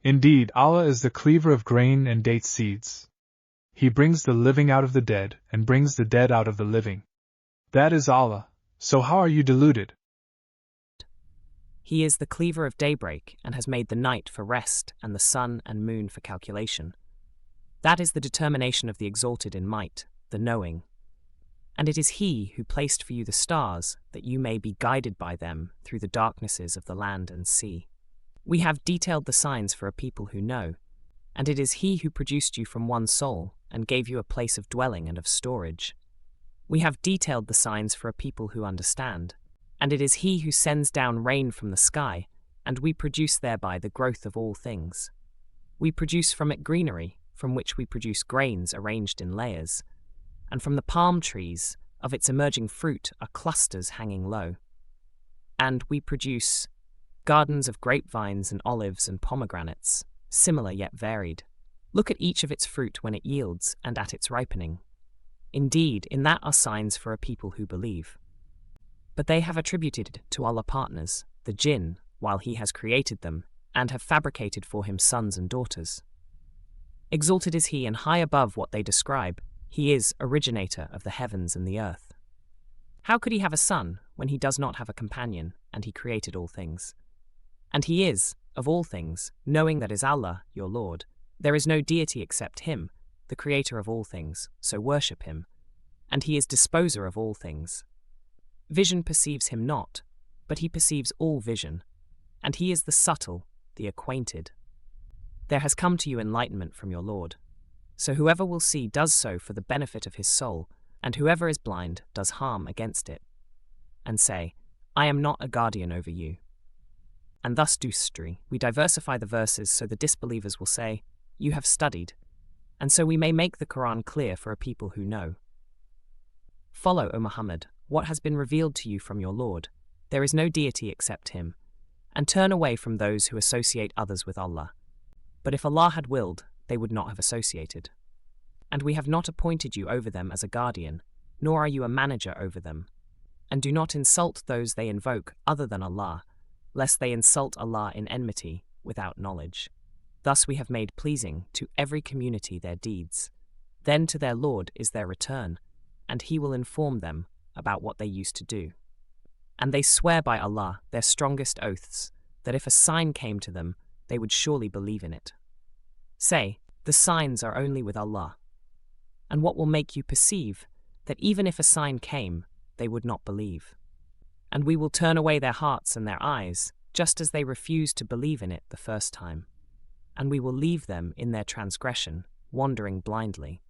Indeed, Allah is the cleaver of grain and date seeds. He brings the living out of the dead, and brings the dead out of the living. That is Allah, so how are you deluded? He is the cleaver of daybreak, and has made the night for rest, and the sun and moon for calculation. That is the determination of the exalted in might, the knowing. And it is He who placed for you the stars, that you may be guided by them through the darknesses of the land and sea. We have detailed the signs for a people who know, and it is He who produced you from one soul, and gave you a place of dwelling and of storage. We have detailed the signs for a people who understand, and it is He who sends down rain from the sky, and we produce thereby the growth of all things. We produce from it greenery, from which we produce grains arranged in layers, and from the palm trees, of its emerging fruit are clusters hanging low. And we produce gardens of grapevines and olives and pomegranates, similar yet varied. Look at each of its fruit when it yields and at its ripening. Indeed, in that are signs for a people who believe. But they have attributed to Allah partners, the jinn, while He has created them, and have fabricated for Him sons and daughters. Exalted is He and high above what they describe. He is originator of the heavens and the earth. How could He have a son when He does not have a companion, and He created all things? And He is, of all things, knowing that is Allah, your Lord. There is no deity except Him, the creator of all things, so worship Him. And He is disposer of all things. Vision perceives Him not, but He perceives all vision. And He is the subtle, the acquainted. There has come to you enlightenment from your Lord. So whoever will see does so for the benefit of his soul, and whoever is blind does harm against it. And say, I am not a guardian over you. And thus we diversify the verses so the disbelievers will say, you have studied, and so we may make the Quran clear for a people who know. Follow, O Muhammad, what has been revealed to you from your Lord. There is no deity except Him, and turn away from those who associate others with Allah. But if Allah had willed, they would not have associated. And we have not appointed you over them as a guardian, nor are you a manager over them. And do not insult those they invoke other than Allah, lest they insult Allah in enmity, without knowledge. Thus we have made pleasing to every community their deeds. Then to their Lord is their return, and He will inform them about what they used to do. And they swear by Allah, their strongest oaths, that if a sign came to them, they would surely believe in it. Say, the signs are only with Allah. And what will make you perceive that even if a sign came, they would not believe? And we will turn away their hearts and their eyes, just as they refused to believe in it the first time. And we will leave them in their transgression, wandering blindly.